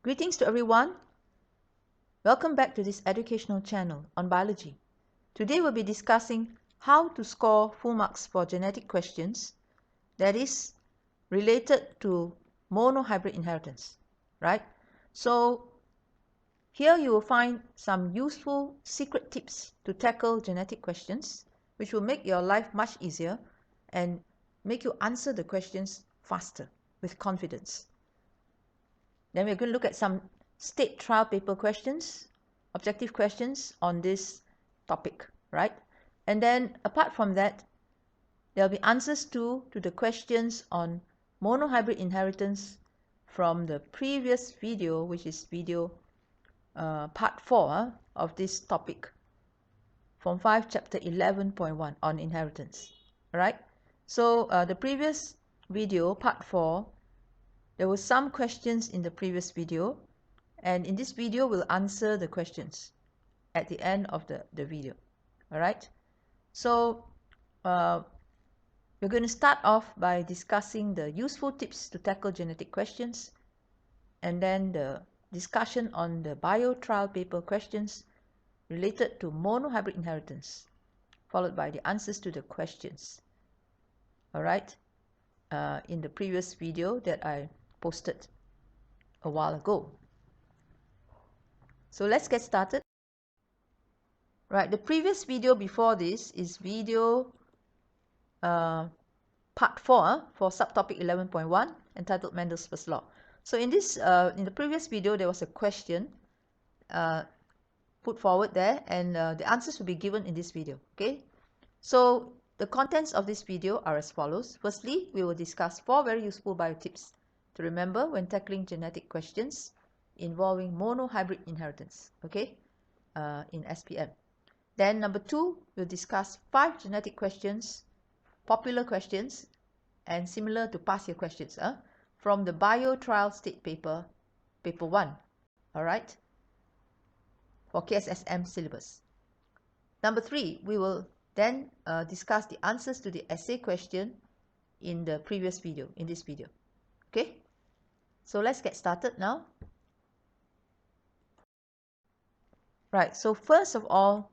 Greetings to everyone. Welcome back to this educational channel on biology. Today we'll be discussing how to score full marks for genetic questions that is related to monohybrid inheritance, right? So here you will find some useful secret tips to tackle genetic questions, which will make your life much easier and make you answer the questions faster with confidence. Then we're going to look at some state trial paper questions, objective questions on this topic, right? And then apart from that, there'll be answers to the questions on monohybrid inheritance from the previous video, which is video part 4 of this topic, Form 5 chapter 11.1 on inheritance, right? So the previous video, part 4, there were some questions in the previous video, and in this video we'll answer the questions at the end of the video. All right, so we're going to start off by discussing the useful tips to tackle genetic questions, and then the discussion on the bio trial paper questions related to monohybrid inheritance, followed by the answers to the questions. All right, in the previous video that I posted a while ago. So let's get started. Right, the previous video before this is video part 4 for subtopic 11.1 entitled Mendel's first law. So in this in the previous video there was a question put forward there, and the answers will be given in this video. Okay, so the contents of this video are as follows. Firstly, we will discuss 4 very useful bio tips to remember when tackling genetic questions involving monohybrid inheritance, okay, in SPM. Then number 2, we'll discuss 5 genetic questions, popular questions, and similar to past year questions from the bio trial state paper, paper 1, all right, for KSSM syllabus. Number 3, we will then discuss the answers to the essay question in the previous video, in this video. Okay, so let's get started now. Right, so first of all,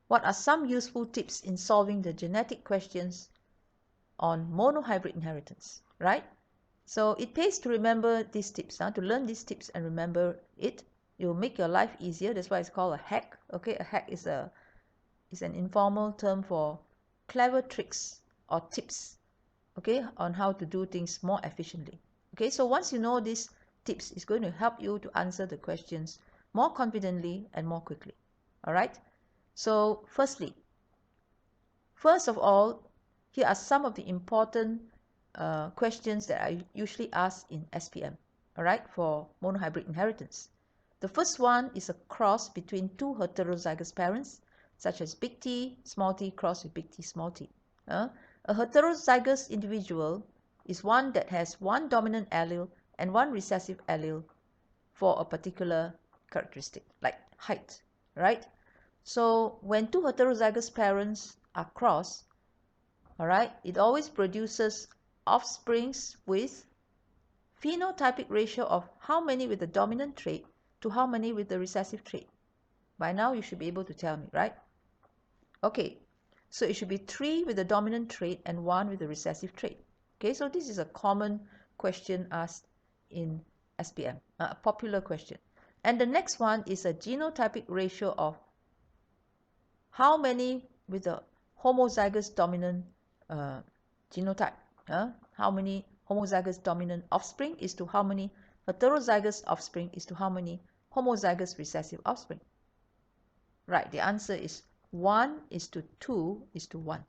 what are some useful tips in solving the genetic questions on monohybrid inheritance, right? So it pays to remember these tips, to learn these tips and remember it. It will make your life easier. That's why it's called a hack. Okay, a hack is an informal term for clever tricks or tips, okay, on how to do things more efficiently. Okay, so once you know these tips, it's going to help you to answer the questions more confidently and more quickly. All right, so first of all, here are some of the important questions that I usually ask in SPM, all right, for monohybrid inheritance. The first one is a cross between 2 heterozygous parents, such as big T, small t crossed with big T, small t. A heterozygous individual is one that has 1 dominant allele and 1 recessive allele for a particular characteristic, like height, right? So when 2 heterozygous parents are crossed, all right, it always produces offsprings with phenotypic ratio of how many with the dominant trait to how many with the recessive trait. By now you should be able to tell me, right? Okay, so it should be 3 with the dominant trait and 1 with the recessive trait. Okay, so this is a common question asked in SPM, a popular question. And the next one is a genotypic ratio of how many with the homozygous dominant genotype. How many homozygous dominant offspring is to how many heterozygous offspring is to how many homozygous recessive offspring. Right, the answer is 1 is to 2 is to 1,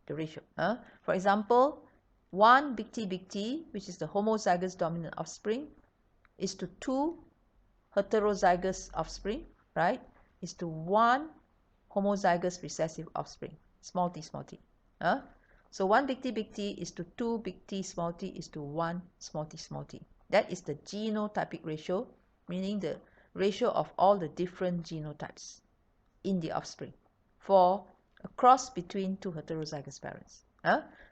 the ratio. For example, 1 big T, which is the homozygous dominant offspring, is to 2 heterozygous offspring, right, is to 1 homozygous recessive offspring, small t, small t. So 1 big T is to 2 big T, small t is to 1 small t, small t. That is the genotypic ratio, meaning the ratio of all the different genotypes in the offspring for a cross between 2 heterozygous parents.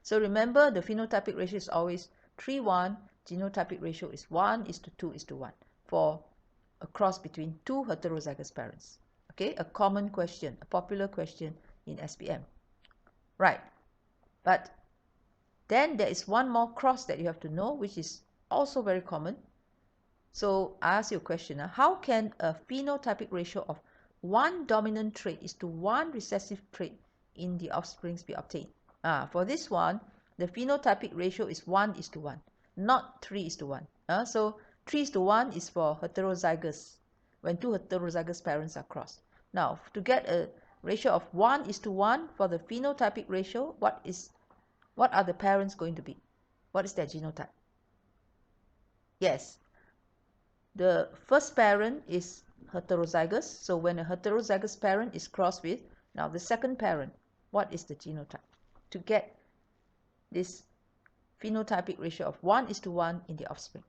So remember, the phenotypic ratio is always 3:1, genotypic ratio is 1 is to 2 is to 1. for a cross between two heterozygous parents. Okay, a common question, a popular question in SPM. Right, but then there is one more cross that you have to know, which is also very common. So I ask you a question. How can a phenotypic ratio of one dominant trait is to one recessive trait in the offsprings be obtained? For this one, the phenotypic ratio is 1:1, not 3:1. So 3:1 is for heterozygous, when two heterozygous parents are crossed. Now, to get a ratio of 1:1 for the phenotypic ratio, what are the parents going to be? What is their genotype? Yes, the first parent is heterozygous. So when a heterozygous parent is crossed with, now the second parent, what is the genotype? To get this phenotypic ratio of 1:1 in the offspring.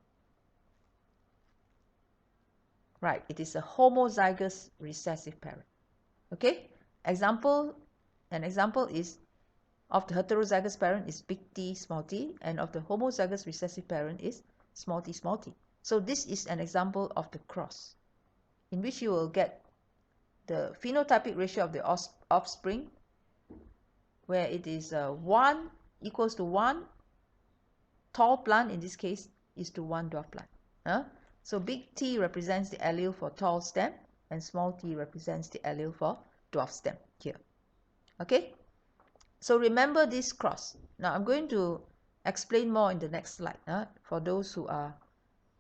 Right, it is a homozygous recessive parent. Okay, an example is of the heterozygous parent is big T, small t, and of the homozygous recessive parent is small t, small t. So this is an example of the cross, in which you will get the phenotypic ratio of the offspring, where it is 1 equals to 1 tall plant, in this case, is to 1 dwarf plant. So big T represents the allele for tall stem, and small t represents the allele for dwarf stem here. Okay, so remember this cross. Now I'm going to explain more in the next slide for those who are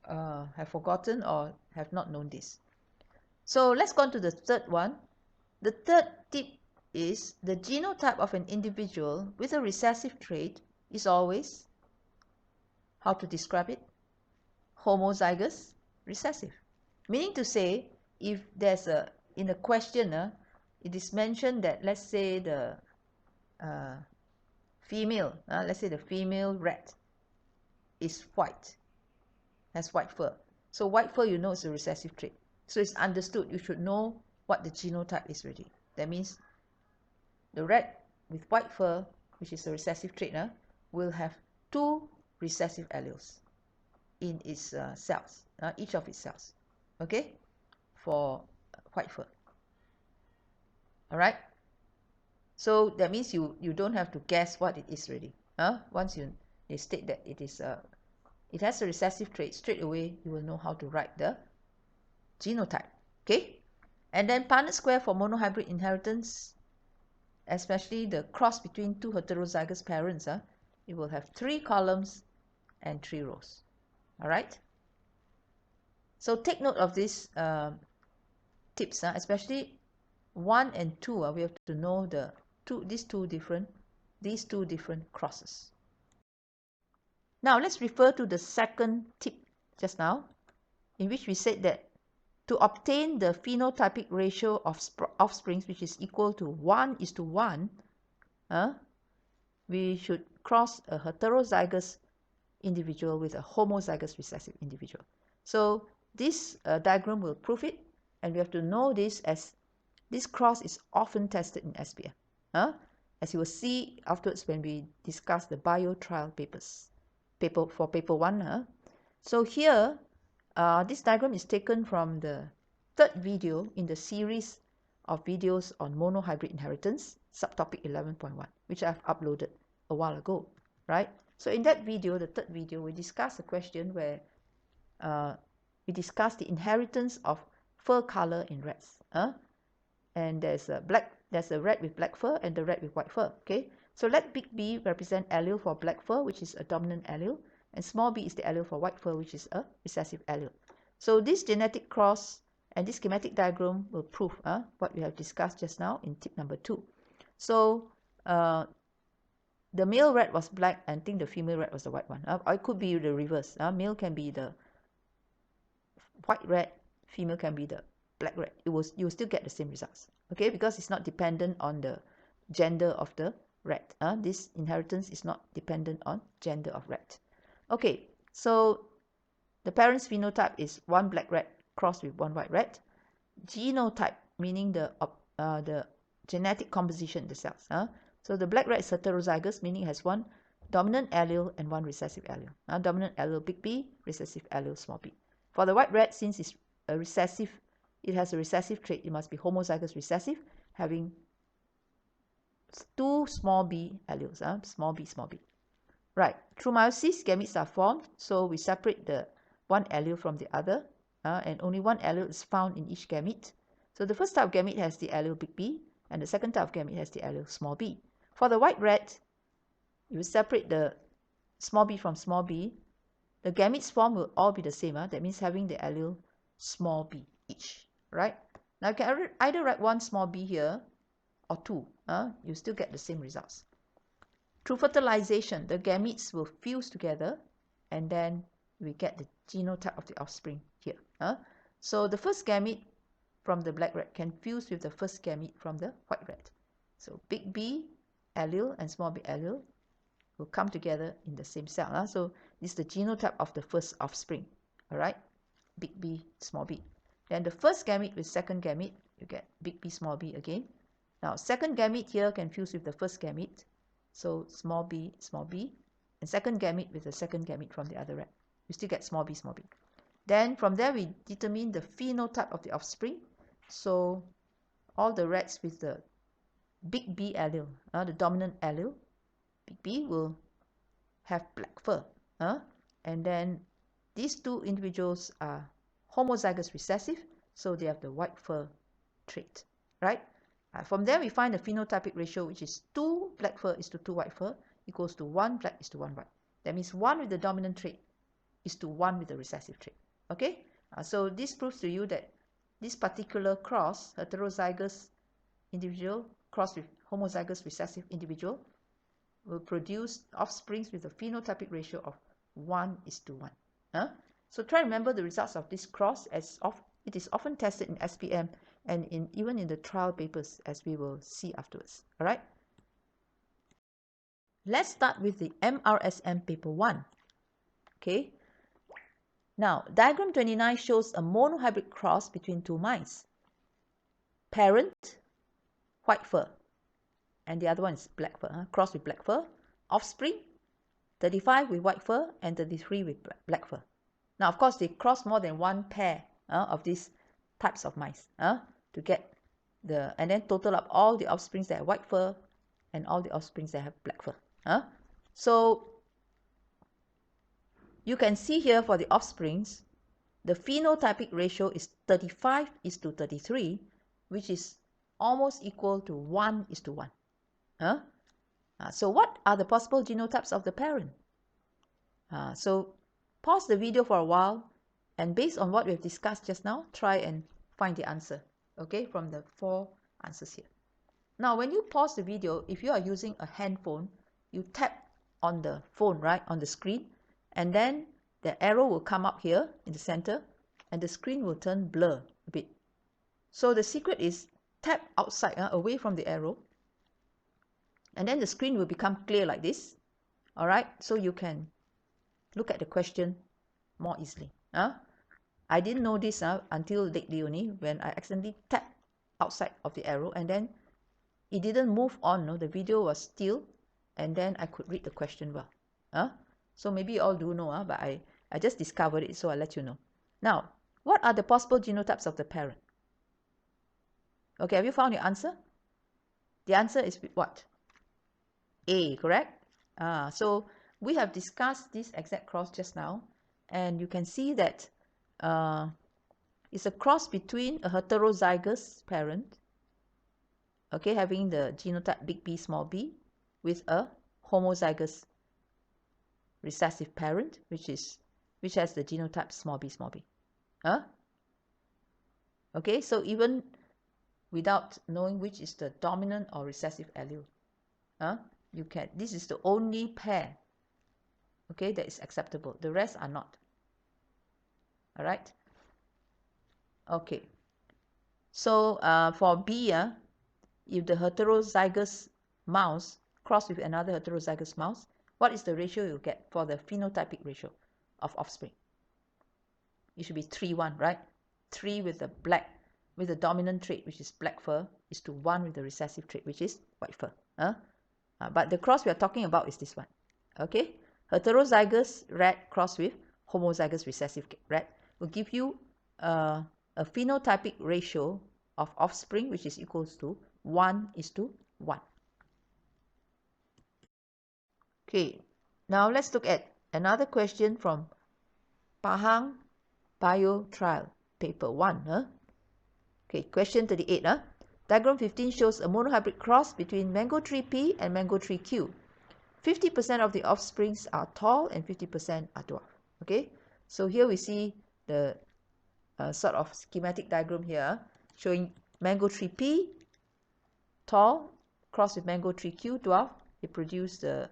have forgotten or have not known this. So let's go on to the third one. The third tip is the genotype of an individual with a recessive trait is always, how to describe it? Homozygous recessive. Meaning to say, if there's in a question, it is mentioned that, let's say the female, let's say the female rat is white, has white fur. So white fur, you know, is a recessive trait. So it's understood you should know what the genotype is already. That means the rat with white fur, which is a recessive trait, will have 2 recessive alleles in its cells, each of its cells, okay, for white fur. All right, so that means you don't have to guess what it is already. Once they state that it has a recessive trait, straight away you will know how to write the genotype. Okay, and then Punnett square for monohybrid inheritance, especially the cross between two heterozygous parents, it will have 3 columns and 3 rows. All right, so take note of these tips, especially 1 and 2. We have to know these two different crosses. Now let's refer to the second tip just now, in which we said that to obtain the phenotypic ratio of offsprings, which is equal to 1:1, we should cross a heterozygous individual with a homozygous recessive individual. So this diagram will prove it, and we have to know this, as this cross is often tested in SPM, as you will see afterwards when we discuss the bio trial papers, for paper 1. So here, this diagram is taken from the third video in the series of videos on monohybrid inheritance, subtopic 11.1, which I've uploaded a while ago, right? So in that video, the third video, we discussed a question where we discussed the inheritance of fur color in rats. And there's a rat with black fur and the rat with white fur. Okay, so let big B represent allele for black fur, which is a dominant allele, and small b is the allele for white fur, which is a recessive allele. So this genetic cross and this schematic diagram will prove what we have discussed just now in tip number 2. So the male rat was black, and I think the female rat was the white one. Or it could be the reverse. Male can be the white rat, female can be the black rat. You will still get the same results, okay, because it's not dependent on the gender of the rat. This inheritance is not dependent on gender of rat. Okay, so the parent's phenotype is 1 black rat crossed with 1 white rat. Genotype, meaning the genetic composition in the cells. So the black rat is heterozygous, meaning it has 1 dominant allele and 1 recessive allele. Dominant allele big B, recessive allele small b. For the white rat, since it's a recessive, it has a recessive trait, it must be homozygous recessive, having two small b alleles, small b, small b. Right, through meiosis, gametes are formed, so we separate the one allele from the other, and only one allele is found in each gamete. So the first type of gamete has the allele big B, and the second type of gamete has the allele small b. For the white rat, you separate the small b from small b. The gametes formed will all be the same. That means having the allele small b each. Right? Now you can either write one small b here or two. You still get the same results. Through fertilization, the gametes will fuse together, and then we get the genotype of the offspring here. So the first gamete from the black rat can fuse with the first gamete from the white rat. So big B allele and small b allele will come together in the same cell. So this is the genotype of the first offspring. All right, big B, small b. Then the first gamete with second gamete, you get big B, small b again. Now second gamete here can fuse with the first gamete. So small b, and second gamete with the second gamete from the other rat. You still get small b, small b. Then from there we determine the phenotype of the offspring. So all the rats with the big B allele, the dominant allele, big B, will have black fur. And then these two individuals are homozygous recessive, so they have the white fur trait. Right? From there we find the phenotypic ratio, which is 2 black fur is to 2 white fur, equals to 1 black is to 1 white. That means 1 with the dominant trait is to 1 with the recessive trait. Okay? So this proves to you that this particular cross, heterozygous individual crossed with homozygous recessive individual, will produce offsprings with a phenotypic ratio of 1:1. So try to remember the results of this cross, as it is often tested in SPM and even in the trial papers, as we will see afterwards. All right. Let's start with the MRSM paper 1. Okay. Now, diagram 29 shows a monohybrid cross between two mice. Parent, white fur, and the other one is black fur, cross with black fur. Offspring, 35 with white fur and 33 with black fur. Now, of course, they cross more than one pair of these types of mice to get and then total up all the offsprings that have white fur and all the offsprings that have black fur. So you can see here for the offsprings, the phenotypic ratio is 35:33, which is almost equal to 1:1. So what are the possible genotypes of the parent? So pause the video for a while, and based on what we've discussed just now, try and find the answer, okay, from the 4 answers here. Now, when you pause the video, if you are using a handphone, you tap on the phone, right, on the screen, and then the arrow will come up here in the center, and the screen will turn blur a bit. So the secret is tap outside, away from the arrow, and then the screen will become clear like this. All right, so you can look at the question more easily. I didn't know this until lately only, when I accidentally tapped outside of the arrow, and then it didn't move on. The video was still, and then I could read the question well. So maybe you all do know, but I just discovered it, so I'll let you know. Now, what are the possible genotypes of the parent? Okay, have you found your answer? The answer is what? A, correct? So we have discussed this exact cross just now, and you can see that it's a cross between a heterozygous parent, okay, having the genotype big B, small b, with a homozygous recessive parent, which has the genotype small b, small b. Okay, so even without knowing which is the dominant or recessive allele, this is the only pair, okay, that is acceptable. The rest are not. All right. Okay. So for B, if the heterozygous mouse cross with another heterozygous mouse, what is the ratio you get for the phenotypic ratio of offspring? It should be 3:1, right? 3 with the dominant trait, which is black fur, is to 1 with the recessive trait, which is white fur. But the cross we are talking about is this one. Okay? Heterozygous rat crossed with homozygous recessive rat will give you a phenotypic ratio of offspring which is equals to 1:1. Okay, now let's look at another question from Pahang Bio Trial, paper 1. Okay, question 38. Diagram 15 shows a monohybrid cross between mango tree P and mango tree Q. 50% of the offsprings are tall and 50% are dwarf. Okay, so here we see the sort of schematic diagram here showing mango tree P tall crossed with mango tree Q dwarf. It produce the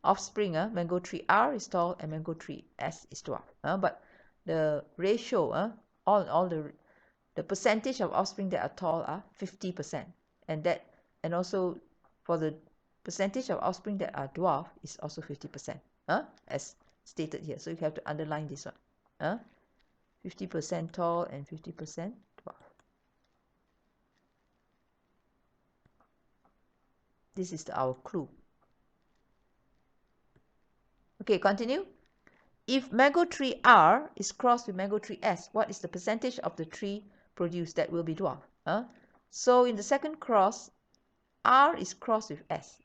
offspring. Mango tree R is tall and mango tree S is dwarf. But the ratio, all the percentage of offspring that are tall are 50%, and also for the percentage of offspring that are dwarf is also 50%, as stated here. So you have to underline this one. 50% tall and 50% dwarf. This is our clue. Okay, continue. If mango tree R is crossed with mango tree S, what is the percentage of the tree produced that will be dwarf? So in the second cross, R is crossed with S.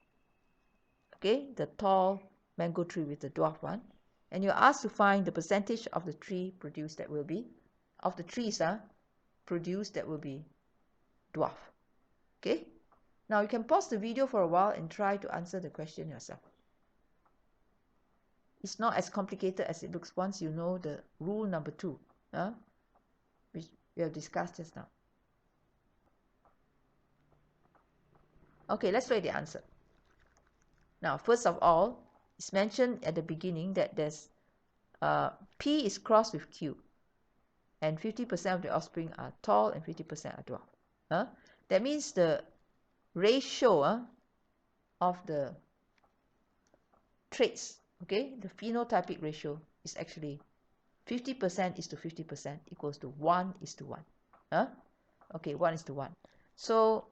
Okay, the tall mango tree with the dwarf one. And you're asked to find the percentage of the tree produced that will be, of the trees produced that will be dwarf. Okay, now you can pause the video for a while and try to answer the question yourself. It's not as complicated as it looks once you know the rule number 2, which we have discussed just now. Okay, let's look at the answer. Now, first of all, it's mentioned at the beginning that there's P is crossed with Q, and 50% of the offspring are tall and 50% are dwarf. That means the ratio of the traits, okay, the phenotypic ratio is actually 50% is to 50% equals to 1:1. Okay, 1:1. So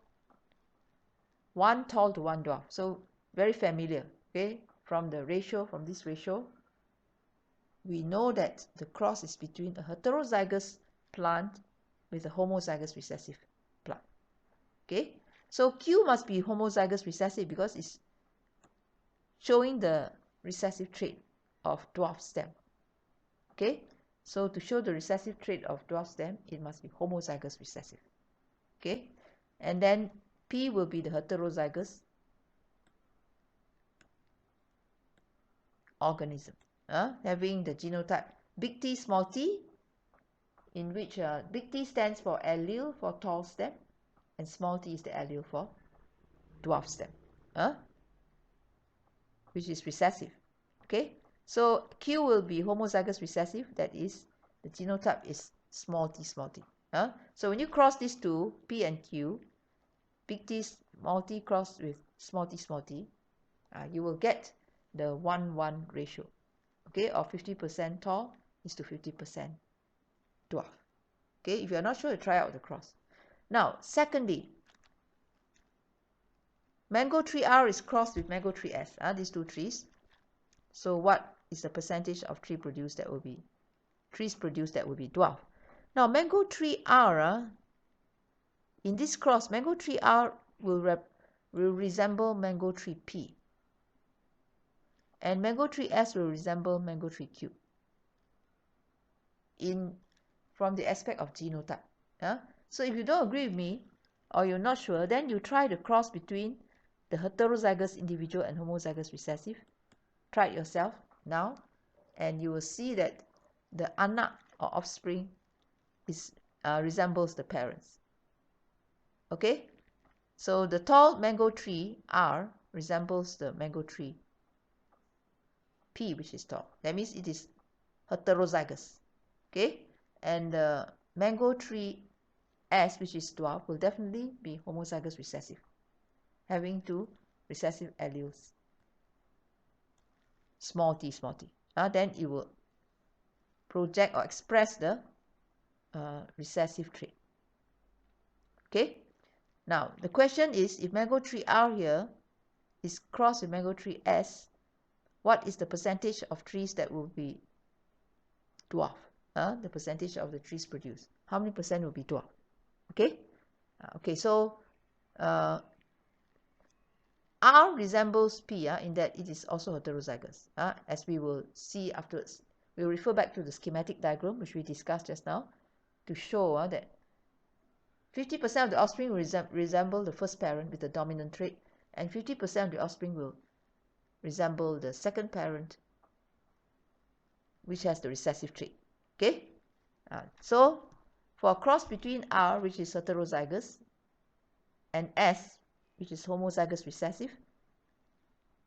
1 tall to 1 dwarf. So very familiar, okay? From the ratio, from this ratio, we know that the cross is between a heterozygous plant with a homozygous recessive plant. Okay, so Q must be homozygous recessive because it's showing the recessive trait of dwarf stem. Okay, so to show the recessive trait of dwarf stem, it must be homozygous recessive. Okay, and then P will be the heterozygous organism, having the genotype big T, small t, in which big T stands for allele for tall stem, and small t is the allele for dwarf stem, which is recessive. Okay, so Q will be homozygous recessive, that is, the genotype is small t, small t. So when you cross these two, P and Q, big T, small t crossed with small t, you will get the 1:1 ratio, okay, of 50% tall is to 50% dwarf. Okay, if you are not sure, try out the cross. Now, secondly, mango tree R is crossed with mango tree S, these two trees. So what is the percentage of trees produced that will be dwarf? Now, mango tree R, in this cross, mango tree R will resemble mango tree P, and mango tree S will resemble mango tree Q from the aspect of genotype. So if you don't agree with me or you're not sure, then you try the cross between the heterozygous individual and homozygous recessive. Try it yourself now, and you will see that the anak or offspring resembles the parents. Okay, so the tall mango tree R resembles the mango tree P, which is tall. That means it is heterozygous. Okay, and the mango tree S, which is dwarf, will definitely be homozygous recessive, having two recessive alleles, small t, small t. Then it will project or express the recessive trait. Okay, now the question is, if mango tree R here is crossed with mango tree S, what is the percentage of trees that will be dwarf? the percentage of the trees produced. How many percent will be dwarf? Okay, okay, so R resembles P in that it is also heterozygous, as we will see afterwards. We'll refer back to the schematic diagram which we discussed just now to show that 50% of the offspring will resemble the first parent with the dominant trait, and 50% of the offspring will resemble the second parent which has the recessive trait. Okay, so for a cross between R, which is heterozygous, and S, which is homozygous recessive,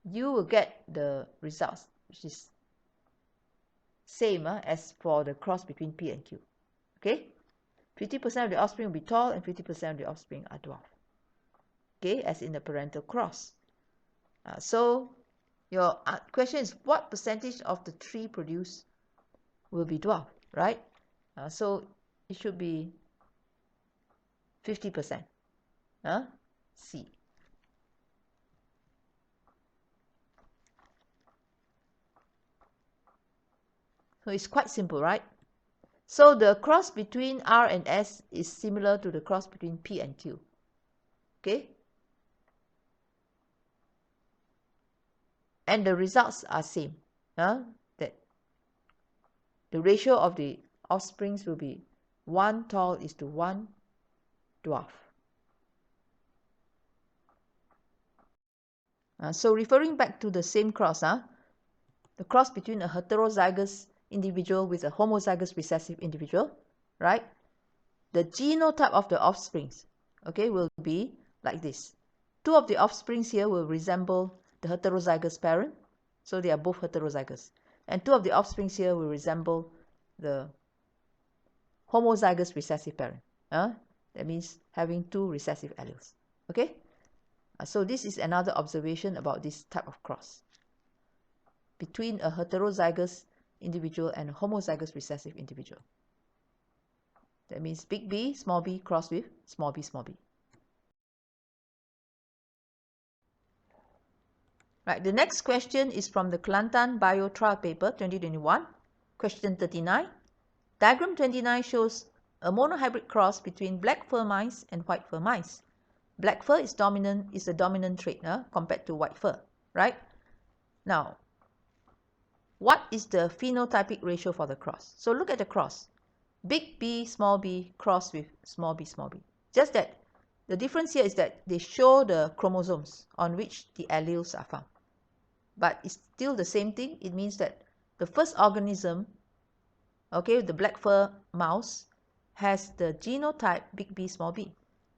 you will get the results which is same as for the cross between P and Q. Okay, 50% of the offspring will be tall and 50% of the offspring are dwarf. Okay, as in the parental cross. So your question is, what percentage of the tree produced will be dwarf, right? So it should be 50%. C. So it's quite simple, right? So the cross between R and S is similar to the cross between P and Q. Okay? And the results are same. That the ratio of the offsprings will be 1 tall is to 1 dwarf. So referring back to the same cross, the cross between a heterozygous individual with a homozygous recessive individual, right? The genotype of the offsprings, okay, will be like this. 2 of the offsprings here will resemble the heterozygous parent, so they are both heterozygous. And 2 of the offsprings here will resemble the homozygous recessive parent. That means having 2 recessive alleles. Okay? So this is another observation about this type of cross between a heterozygous individual and a homozygous recessive individual. That means big B, small b crossed with small b, small b. Right, the next question is from the Kelantan Bio Trial Paper 2021, question 39. Diagram 29 shows a monohybrid cross between black fur mice and white fur mice. Black fur is a dominant trait compared to white fur, right? Now, what is the phenotypic ratio for the cross? So look at the cross. Big B, small b crossed with small b, small b. Just that the difference here is that they show the chromosomes on which the alleles are found. But it's still the same thing. It means that the first organism, okay, the black fur mouse, has the genotype big B, small b.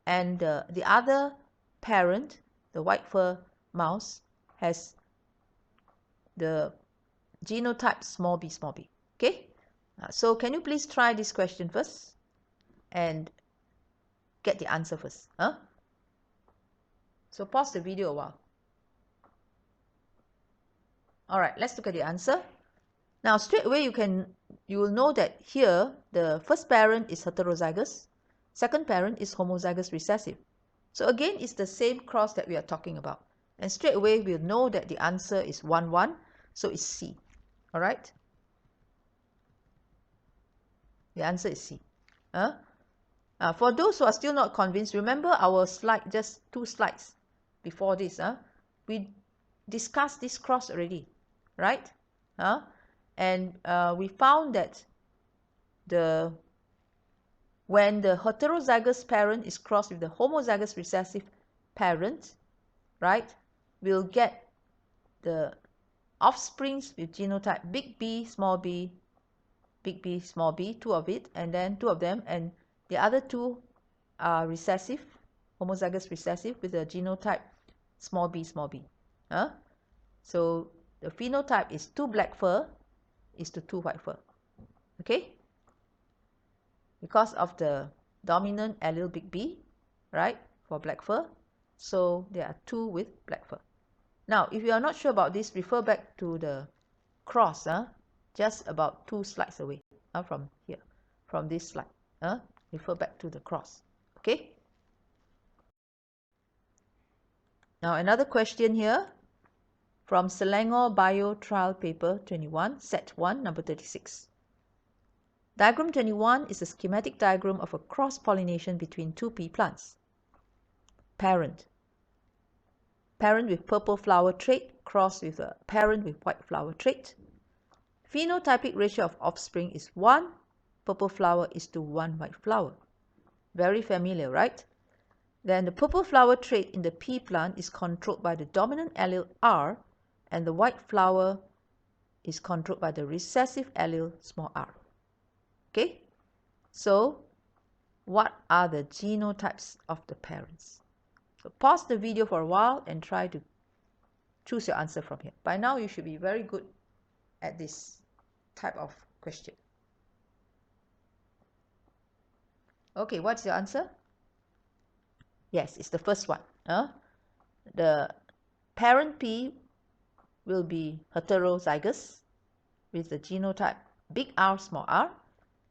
And the other parent, the white fur mouse, has the genotype small b, small b. Okay? So can you please try this question first and get the answer first? So pause the video a while. All right, let's look at the answer. Now, straight away you will know that here the first parent is heterozygous, second parent is homozygous recessive. So again, it's the same cross that we are talking about. And straight away we'll know that the answer is 1, 1. So it's C. All right? The answer is C. For those who are still not convinced, remember our slide, just 2 slides before this. We discussed this cross already, right? And we found that when the heterozygous parent is crossed with the homozygous recessive parent, right, we'll get the offsprings with genotype big B, small b, big B, small b, 2 of it, and then 2 of them, and the other 2 are recessive, homozygous recessive with the genotype small b, small b. So the phenotype is 2 black fur is to 2 white fur. Okay? Because of the dominant allele big B, right, for black fur, so there are 2 with black fur. Now, if you are not sure about this, refer back to the cross, just about 2 slides away from here, from this slide. Refer back to the cross. Okay? Now, another question here from Selangor Bio Trial Paper 21, Set 1, number 36. Diagram 21 is a schematic diagram of a cross-pollination between two pea plants. Parent. Parent with purple flower trait crossed with a parent with white flower trait. Phenotypic ratio of offspring is 1 purple flower is to 1 white flower. Very familiar, right? Then the purple flower trait in the pea plant is controlled by the dominant allele R, and the white flower is controlled by the recessive allele small r. Okay? So, what are the genotypes of the parents? So pause the video for a while and try to choose your answer from here. By now, you should be very good at this type of question. Okay, what's your answer? Yes, it's the first one. The parent pea will be heterozygous with the genotype big R, small r,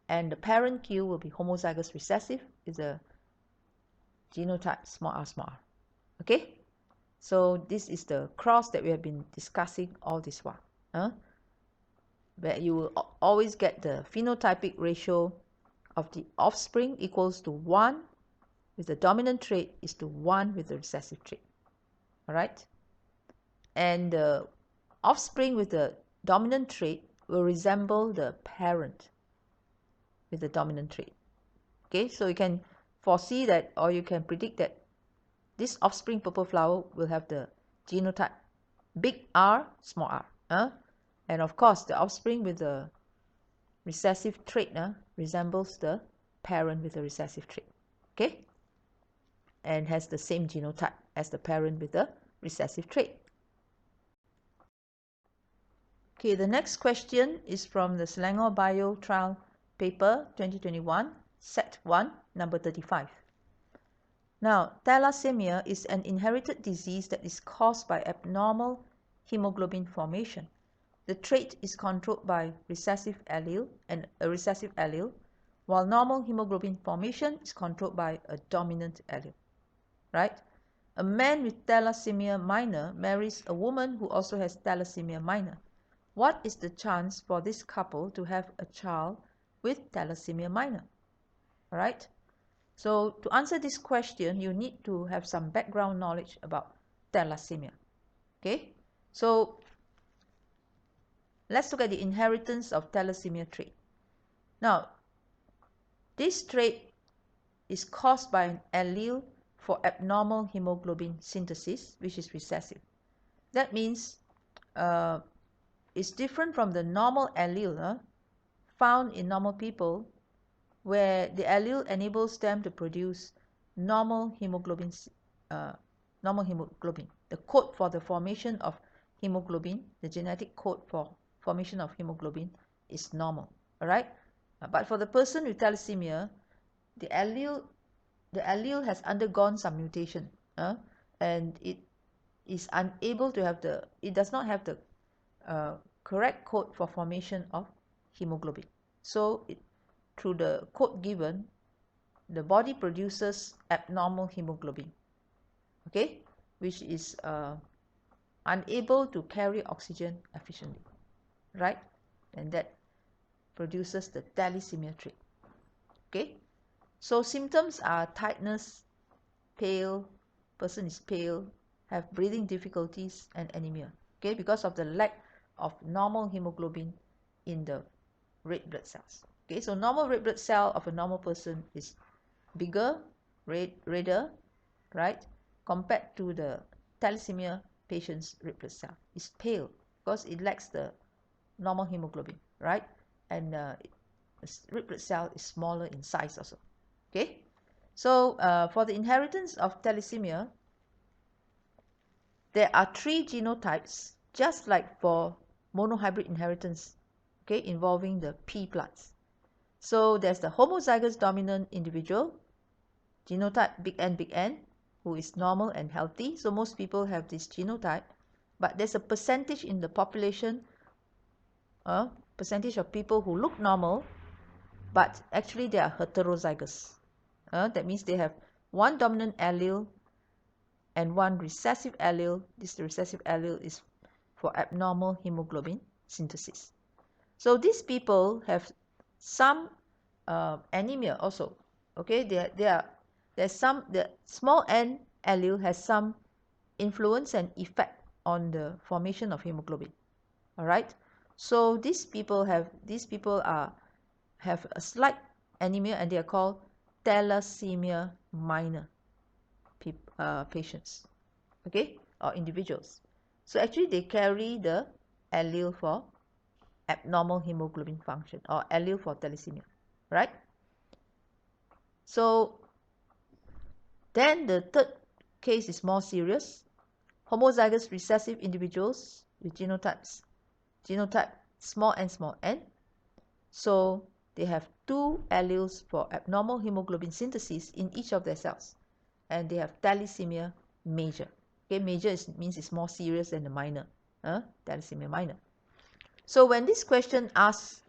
and the parent Q will be homozygous recessive with the genotype small r, small r. Okay? So this is the cross that we have been discussing all this while. Where you will always get the phenotypic ratio of the offspring equals to 1 with the dominant trait is to 1 with the recessive trait. Alright? And the offspring with the dominant trait will resemble the parent with the dominant trait. Okay, so you can foresee that, or you can predict that this offspring purple flower will have the genotype big R, small r. And of course, the offspring with the recessive trait resembles the parent with the recessive trait. Okay? And has the same genotype as the parent with the recessive trait. Okay, the next question is from the Selangor Bio Trial Paper 2021, Set 1, number 35. Now, thalassemia is an inherited disease that is caused by abnormal hemoglobin formation. The trait is controlled by recessive allele and a recessive allele, while normal hemoglobin formation is controlled by a dominant allele. Right? A man with thalassemia minor marries a woman who also has thalassemia minor. What is the chance for this couple to have a child with thalassemia minor? All right? So to answer this question, you need to have some background knowledge about thalassemia. Okay? So let's look at the inheritance of thalassemia trait. Now, this trait is caused by an allele for abnormal hemoglobin synthesis, which is recessive. That means it's different from the normal allele found in normal people, where the allele enables them to produce normal hemoglobin. The code for the formation of hemoglobin, the genetic code for formation of hemoglobin is normal. All right, but for the person with thalassemia, the allele has undergone some mutation, and it is unable to have it does not have the correct code for formation of hemoglobin. So through the code given, the body produces abnormal hemoglobin, okay, which is unable to carry oxygen efficiently, right? And that produces the thalassemia trait. Okay, so symptoms are tightness, pale, person is pale, have breathing difficulties, and anemia. Okay, because of the lack of normal hemoglobin in the red blood cells. Okay, so normal red blood cell of a normal person is bigger, redder, right, compared to the thalassemia patient's red blood cell. It's pale because it lacks the normal hemoglobin, right? And the red blood cell is smaller in size also. Okay, so for the inheritance of thalassemia, there are 3 genotypes, just like for monohybrid inheritance, okay, involving the pea plants. So there's the homozygous dominant individual, genotype big N, who is normal and healthy. So most people have this genotype, but there's a percentage in the population, percentage of people who look normal, but actually they are heterozygous. That means they have one dominant allele and one recessive allele. This recessive allele is for abnormal hemoglobin synthesis. So these people have some anemia also. Okay, there's some, the small n allele has some influence and effect on the formation of hemoglobin. All right, so these people have a slight anemia, and they are called thalassemia minor patients, okay, or individuals. So actually they carry the allele for abnormal hemoglobin function, or allele for thalassemia, right? So then the third case is more serious. Homozygous recessive individuals with genotype small n. So they have two alleles for abnormal hemoglobin synthesis in each of their cells, and they have thalassemia major. Okay, major means it's more serious than the minor. Thalassemia minor. So when this question tells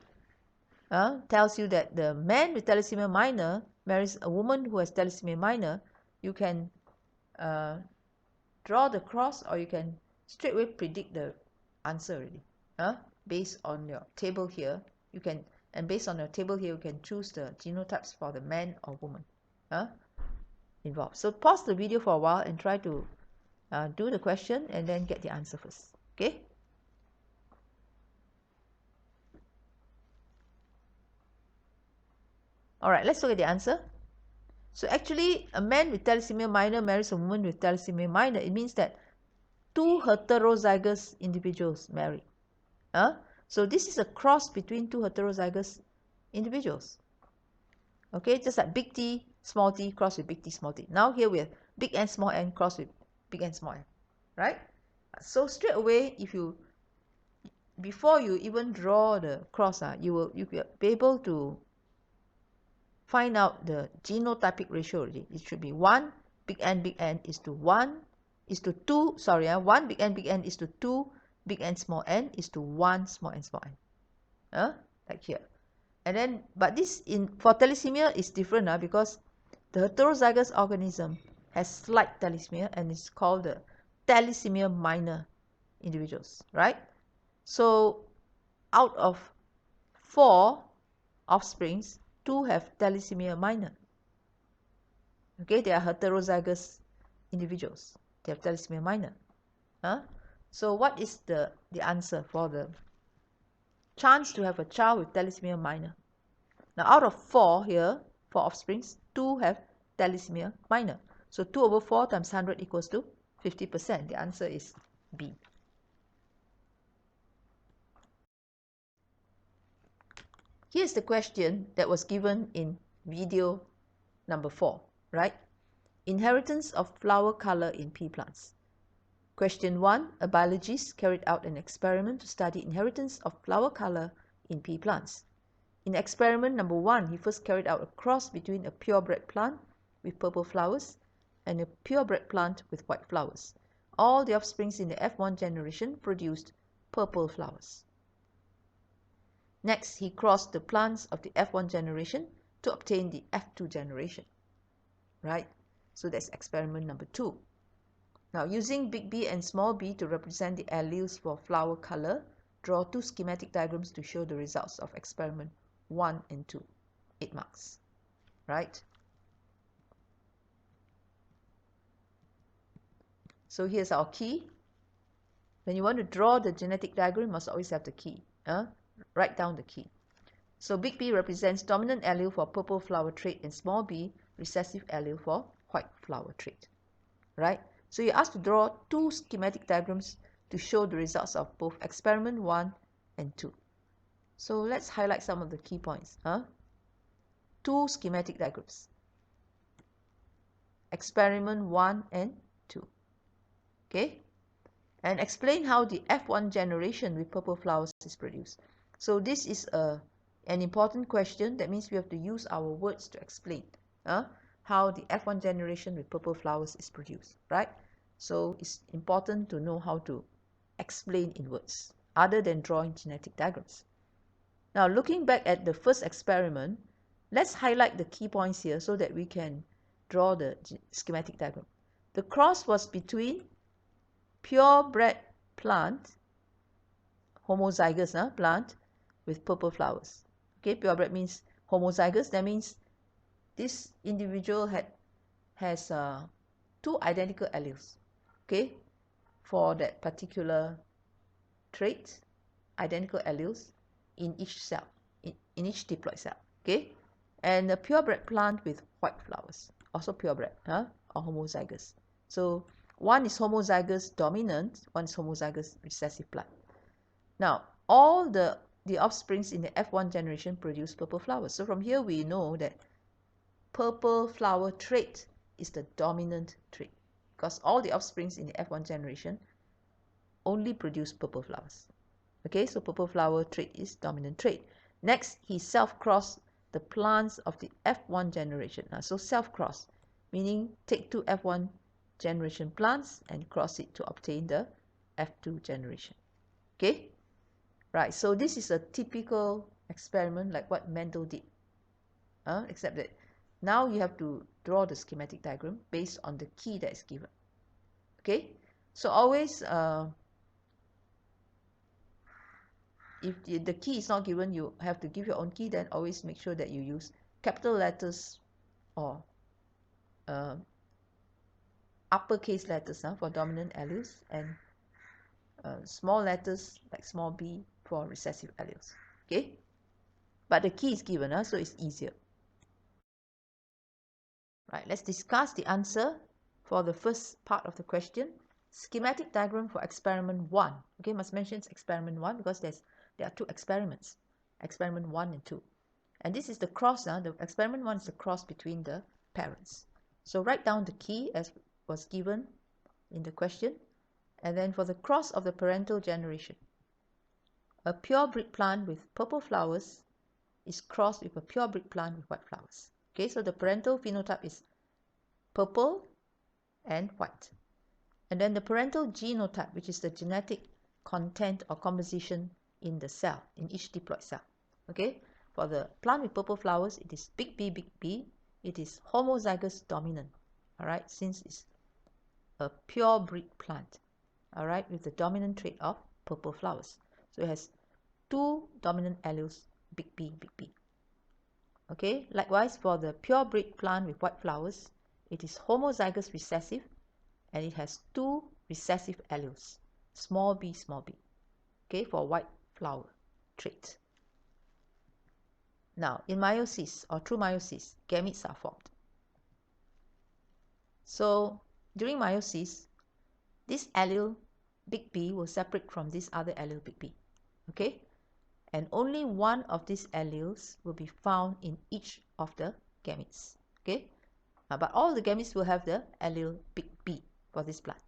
you that the man with thalassemia minor marries a woman who has thalassemia minor, you can draw the cross, or you can straightaway predict the answer already. Based on your table here, you can choose the genotypes for the man or woman involved. So pause the video for a while and try to do the question and then get the answer first. Okay. All right, let's look at the answer. So actually, a man with thalassemia minor marries a woman with thalassemia minor. It means that two heterozygous individuals marry. So this is a cross between two heterozygous individuals. Okay, just like big T, small t cross with big T, small t. Now here we have big N, small n cross with big N, small n. Right? So straight away, before you even draw the cross, you'll be able to find out the genotypic ratio already. It should be 1 big N is to 1 is to 2, 1 big N is to 2 big N small n is to 1 small n small n. Like here. And then, but this for thalassemia is different because the heterozygous organism has slight thalassemia and is called the thalassemia minor individuals, right? So out of 4 offsprings, 2 have thalassemia minor. Okay, they are heterozygous individuals. They have thalassemia minor. So what is the answer for the chance to have a child with thalassemia minor? Now out of 4 here, 4 offsprings, 2 have thalassemia minor. So 2 over 4 times 100 equals to 50%. The answer is B. Here's the question that was given in video number 4, right? Inheritance of flower color in pea plants. Question 1, a biologist carried out an experiment to study inheritance of flower color in pea plants. In experiment number 1, he first carried out a cross between a purebred plant with purple flowers and a purebred plant with white flowers. All the offsprings in the F1 generation produced purple flowers. Next, he crossed the plants of the F1 generation to obtain the F2 generation, right? So that's experiment number 2. Now, using big B and small b to represent the alleles for flower color, draw 2 schematic diagrams to show the results of experiment 1 and 2. 8 marks, right? So here's our key. When you want to draw the genetic diagram, you must always have the key. Write down the key. So big B represents dominant allele for purple flower trait and small b recessive allele for white flower trait, right? So you're asked to draw 2 schematic diagrams to show the results of both experiment 1 and 2. So let's highlight some of the key points. 2 schematic diagrams. Experiment 1 and 2. Okay? And explain how the F1 generation with purple flowers is produced. So this is an important question. That means we have to use our words to explain how the F1 generation with purple flowers is produced, right? So it's important to know how to explain in words other than drawing genetic diagrams. Now, looking back at the first experiment, let's highlight the key points here so that we can draw the schematic diagram. The cross was between purebred plant, homozygous plant with purple flowers. Okay, purebred means homozygous. That means this individual has two identical alleles, okay, for that particular trait, identical alleles in each cell, in each diploid cell, okay. And a purebred plant with white flowers, also purebred, or homozygous. So one is homozygous dominant, one is homozygous recessive plant. Now all the offsprings in the F1 generation produce purple flowers. So from here we know that purple flower trait is the dominant trait, because all the offsprings in the F1 generation only produce purple flowers. Okay, so purple flower trait is dominant trait. Next, he self-crossed the plants of the F1 generation. So self-cross, meaning take two F1 generation plants and cross it to obtain the F2 generation. Okay, right, so this is a typical experiment like what Mendel did, except that now you have to draw the schematic diagram based on the key that is given. Okay, so always if the key is not given, you have to give your own key. Then always make sure that you use capital letters or uppercase letters for dominant alleles, and small letters like small b for recessive alleles. Okay, but the key is given, so it's easier. Right, let's discuss the answer for the first part of the question. Schematic diagram for experiment 1. Okay, must mention it's experiment 1 because there are two experiments, experiment 1 and 2. And this is the cross, the experiment 1 is the cross between the parents. So write down the key as was given in the question. And then for the cross of the parental generation, a purebred plant with purple flowers is crossed with a purebred plant with white flowers. Okay, so the parental phenotype is purple and white. And then the parental genotype, which is the genetic content or composition in the cell, in each diploid cell. Okay, for the plant with purple flowers, it is big B, big B. It is homozygous dominant, all right, since it's a purebred plant, all right, with the dominant trait of purple flowers. So it has two dominant alleles, big B, big B. Okay, likewise for the purebred plant with white flowers, it is homozygous recessive, and it has two recessive alleles, small b, okay, for white flower trait. Now, in meiosis or through meiosis, gametes are formed. So, during meiosis, this allele big B will separate from this other allele big B, okay? And only one of these alleles will be found in each of the gametes, okay? But all the gametes will have the allele big B for this plant.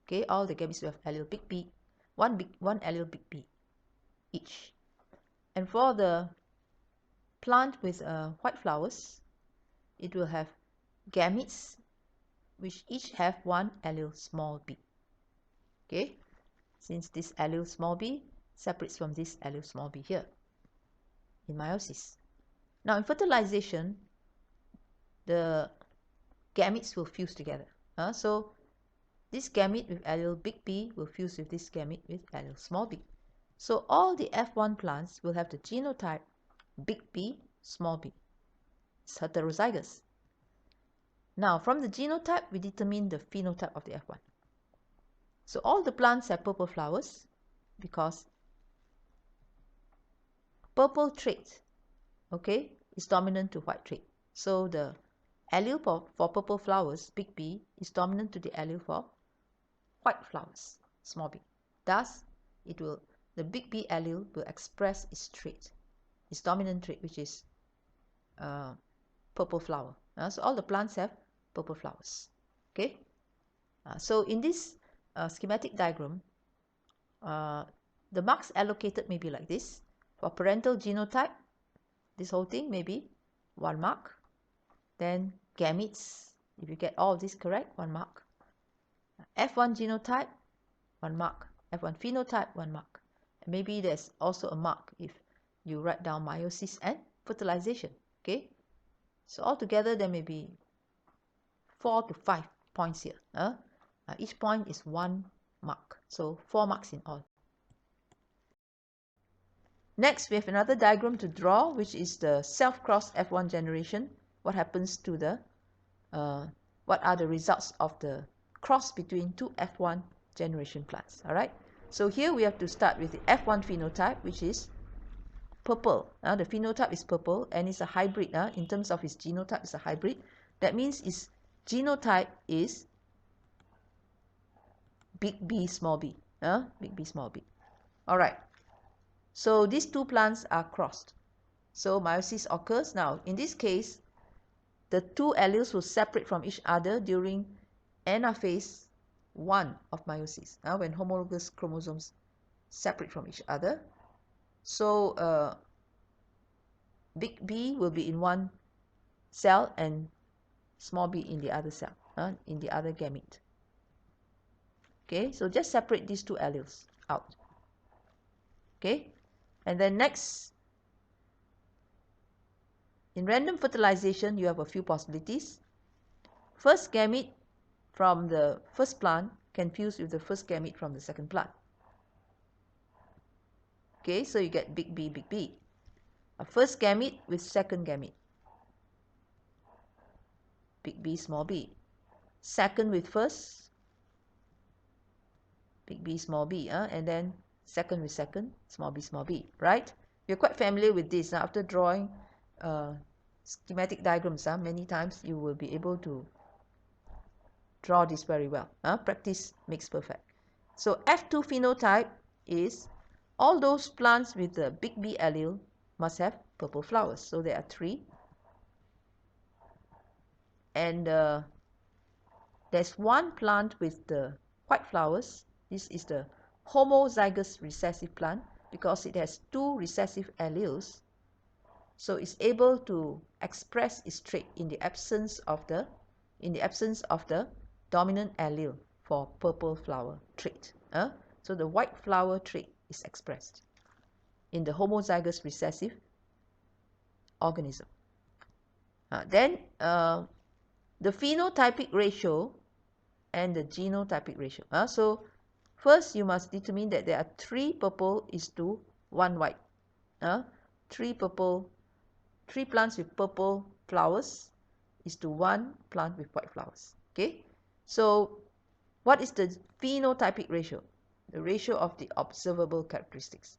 Okay, all the gametes will have allele big B, one allele big B each. And for the plant with white flowers, it will have gametes which each have one allele small b. Okay, since this allele small b separates from this allele small b here in meiosis. Now in fertilization, the gametes will fuse together. So this gamete with allele big B will fuse with this gamete with allele small b. So all the F1 plants will have the genotype big B, small b. It's heterozygous. Now from the genotype, we determine the phenotype of the F1. So all the plants have purple flowers because purple trait, okay, is dominant to white trait. So the allele for purple flowers, big B, is dominant to the allele for white flowers, small b. Thus, the big B allele will express its trait, its dominant trait, which is purple flower. So all the plants have purple flowers. Okay. So in this schematic diagram, the marks allocated may be like this. For parental genotype, this whole thing may be 1 mark. Then gametes, if you get all of this correct, 1 mark. F1 genotype, 1 mark. F1 phenotype, 1 mark. And maybe there's also a mark if you write down meiosis and fertilization. Okay, so altogether there may be 4 to 5 points here. Each point is 1 mark, so 4 marks in all. Next, we have another diagram to draw, which is the self-cross F1 generation. What happens to the, what are the results of the cross between two F1 generation plants? All right. So here we have to start with the F1 phenotype, which is purple. The phenotype is purple and it's a hybrid. In terms of its genotype, it's a hybrid. That means its genotype is big B, small b. Big B, small b. All right. So these two plants are crossed. So meiosis occurs. Now, in this case, the two alleles will separate from each other during anaphase 1 of meiosis, when homologous chromosomes separate from each other. So big B will be in one cell and small b in the other cell, in the other gamete. Okay, so just separate these two alleles out. Okay, and then next, in random fertilization, you have a few possibilities. First gamete from the first plant can fuse with the first gamete from the second plant. Okay, so you get big B, big B. A first gamete with second gamete. Big B, small b. Second with first, big B, small b. And then second with second, small b, right? You're quite familiar with this. After drawing schematic diagrams many times, you will be able to draw this very well. Practice makes perfect. So F2 phenotype is all those plants with the big B allele must have purple flowers. So there are 3. And there's one plant with the white flowers. This is the homozygous recessive plant because it has 2 recessive alleles. So it's able to express its trait in the absence of the dominant allele for purple flower trait. So the white flower trait is expressed in the homozygous recessive organism. Then the phenotypic ratio and the genotypic ratio. So first you must determine that there are 3 purple is to 1 white. 3 plants with purple flowers is to 1 plant with white flowers. Okay, so what is the phenotypic ratio? The ratio of the observable characteristics.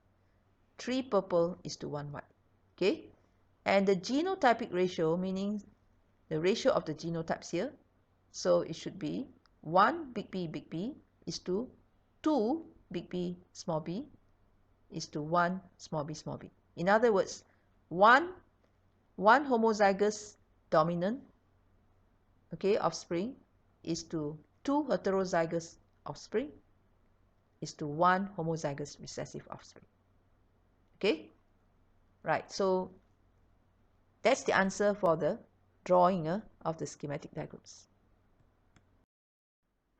3 purple is to 1 white. Okay, and the genotypic ratio, meaning the ratio of the genotypes here. So it should be 1 big B is to 2 big B small b is to 1 small b. In other words, one homozygous dominant, okay, offspring is to 2 heterozygous offspring is to 1 homozygous recessive offspring. Okay, right. So that's the answer for the drawing of the schematic diagrams.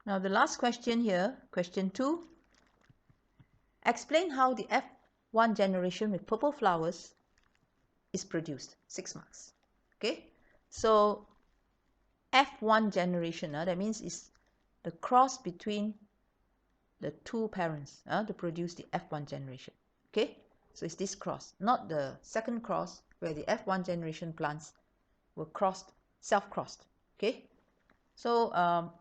Now the last question here, question 2. Explain how the F1 generation with purple flowers is produced. 6 marks. Okay, so F1 generation, that means it's the cross between the 2 parents to produce the F1 generation. Okay, so it's this cross, not the second cross where the F1 generation plants were crossed, self-crossed. Okay, so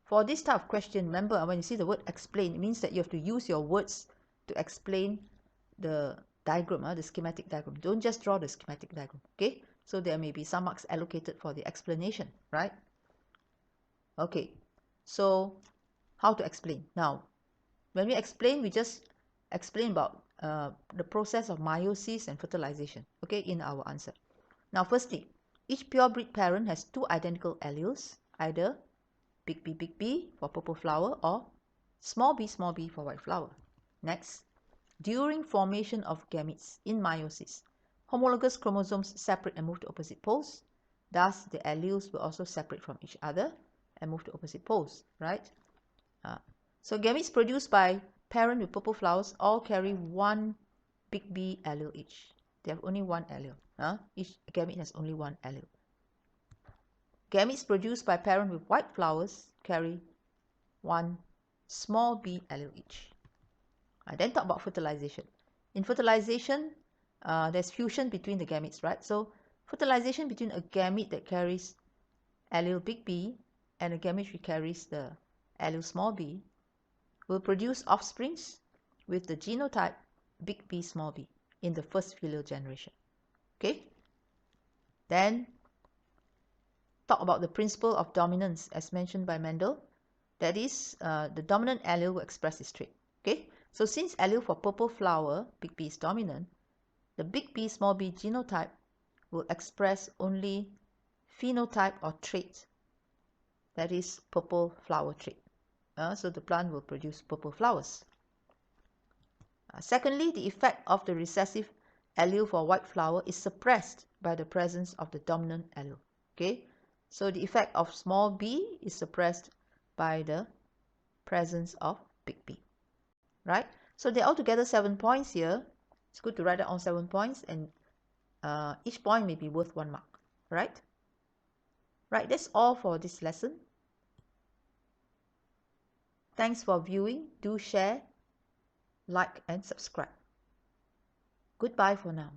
for this type of question, remember when you see the word explain, it means that you have to use your words to explain the diagram, the schematic diagram. Don't just draw the schematic diagram. Okay, so there may be some marks allocated for the explanation, right? Okay, so how to explain? Now, when we explain, we just explain about the process of meiosis and fertilization, okay, in our answer. Now, firstly, each purebred parent has 2 identical alleles, either big B for purple flower or small b for white flower. Next, during formation of gametes in meiosis, homologous chromosomes separate and move to opposite poles. Thus, the alleles will also separate from each other and move to opposite poles, right? So gametes produced by parent with purple flowers all carry 1 big B allele each. They have only 1 allele. Each gamete has only 1 allele. Gametes produced by parent with white flowers carry 1 small b allele each. I then talk about fertilization. in fertilization, there's fusion between the gametes, right? So fertilization between a gamete that carries allele big B and a gamete which carries the allele small b will produce offsprings with the genotype big B small b in the first filial generation. Okay? Then talk about the principle of dominance as mentioned by Mendel. That is, the dominant allele will express this trait. Okay? So since allele for purple flower, big B is dominant, the big B small b genotype will express only phenotype or trait, that is purple flower trait. So the plant will produce purple flowers. Secondly, the effect of the recessive allele for white flower is suppressed by the presence of the dominant allele. Okay, so the effect of small b is suppressed by the presence of big B. Right? So there are altogether 7 points here. It's good to write down 7 points, and each point may be worth 1 mark. Right? Right, that's all for this lesson. Thanks for viewing. Do share, like, and subscribe. Goodbye for now.